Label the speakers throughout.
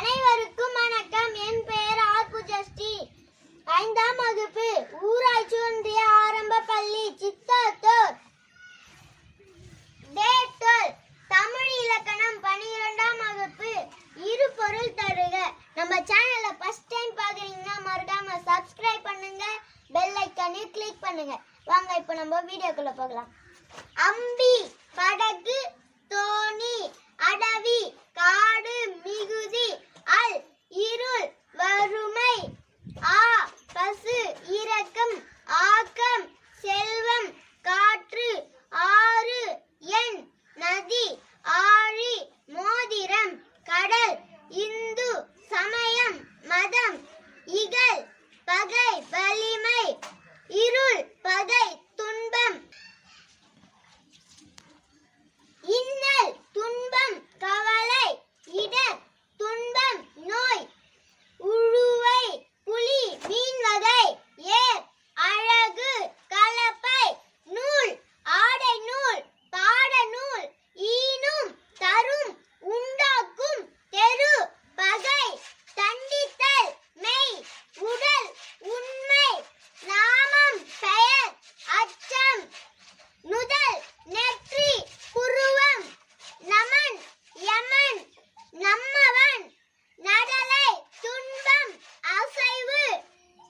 Speaker 1: அனைவருக்கும் வணக்கம். என் பெயர் ஆர் புஜஸ்ரீ. 5ஆம் வகுப்பு ஊராட்சி ஒன்றிய ஆரம்ப பள்ளி சித்தாத்தூர். தமிழ் இலக்கணம் 12ஆம் வகுப்பு. இரு பொருள் தருக. நம்ம சேனலை ஃபர்ஸ்ட் டைம் பாக்குறீங்கன்னா மறக்காம சப்ஸ்கிரைப் பண்ணுங்க, பெல் ஐகானை கிளிக் பண்ணுங்க. வாங்க இப்போ நம்ம வீடியோக்குள்ள போகலாம். அம்பி, படகு, தோணி, அடவி, காடு, மிகுதி, அல், இருள், வறுமை, ஆ, பசு, இரக்கம், ஆக்கம், செல்வம், காற்று, ஆறு, எண், நதி, ஆழி, மோதிரம், கடல், இந்து, சமயம், மதம், இகல், பகை, வலிமை, இருள், பகை, துன்பம், இன்னல், துன்பம், கவலை, இடர், துன்பம், நோய், உழுவை, புலி, மீன் வகை, ஏர், அழகு, கலப்பை, நூல், ஆடை நூல், பாட நூல், ஈனும், தரும், உண்டாக்கும், தெரு, பகை, தண்டித்தல், மெய், உடல், உண்மை, நாமம், பெயர், அச்சம், நுதல், நெற்றி, புருவம், நமன், யமன், நம்மவன், நடலை, துன்பம், அசைவு,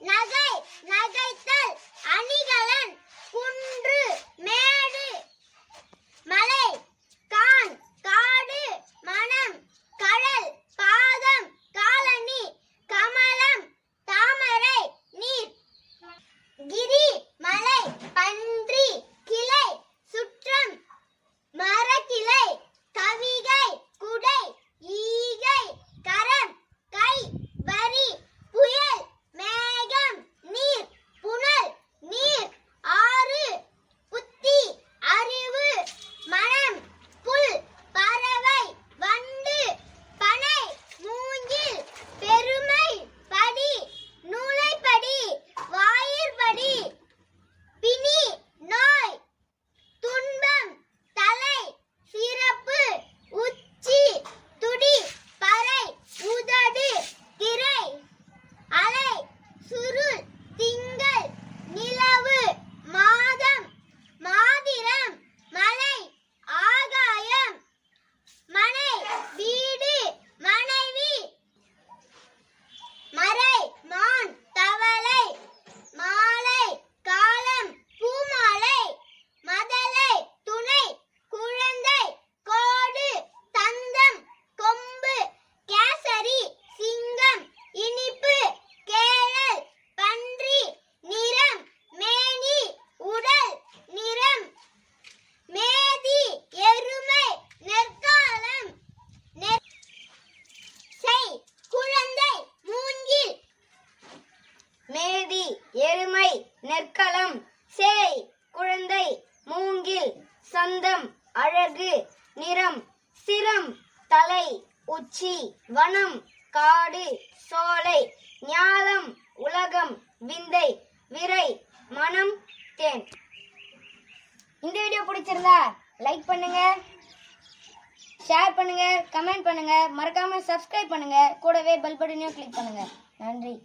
Speaker 1: நகை, நகைத்தல், அணிகலன், குன்று, மேடு, மலை, கான், காடு, மனம், கடல், பாதம், காலனி, கமலம், தாமரை, நீர், கிரி, மலை, பன்றி, கிளை, சுற்றம், மரக்கிளை, கவிகை, குடை, ஈகை, கரம், கை, வரி, புயல், மேகம், நீர், புனல், நீர், ஆறு, புத்தி, அறிவு, மனம், புல், பறவை, வண்டு, பனை, மூங்கில், பெருமை, படி, நூலைப்படி, வாயிற்படி, பிணி, நோய், துன்பம், தலை, சிறப்பு, உச்சி, துடி, பறை, உதடு, திரை, அலை, சுருள், திங்கள், நிலவு, மாதம், மாதிரம், மலை, ஆகாயம், மனை, வீடு, மனைவி, மறை, மான், தவளை, மாலை, காலம், பூமாலை, மதலை, துணை, குழந்தை, கோடு, தந்தம், கொம்பு, கேசரி, சிங்கம், இனிப்பு, கேழல், பன்றி, நிறம், மேனி, உடல், நிறம், மேதி, எருமை, நெற்காலம், செய், குழந்தை, மூங்கில்,
Speaker 2: மேதி, எருமை, நெற்களம், சேய், குழந்தை, மூங்கில், சந்தம், அழகு, நிறம், சிரம், தலை, உச்சி, வனம், காடு, சோலை, ஞாலம், உலகம், விந்தை, விரை, மனம், தேன். இந்த வீடியோ பிடிச்சிருந்தா லைக் பண்ணுங்க, ஷேர் பண்ணுங்க, கமெண்ட் பண்ணுங்க, மறக்காம சப்ஸ்கிரைப் பண்ணுங்க, கூடவே பெல் பட்டனையும் கிளிக் பண்ணுங்க. நன்றி.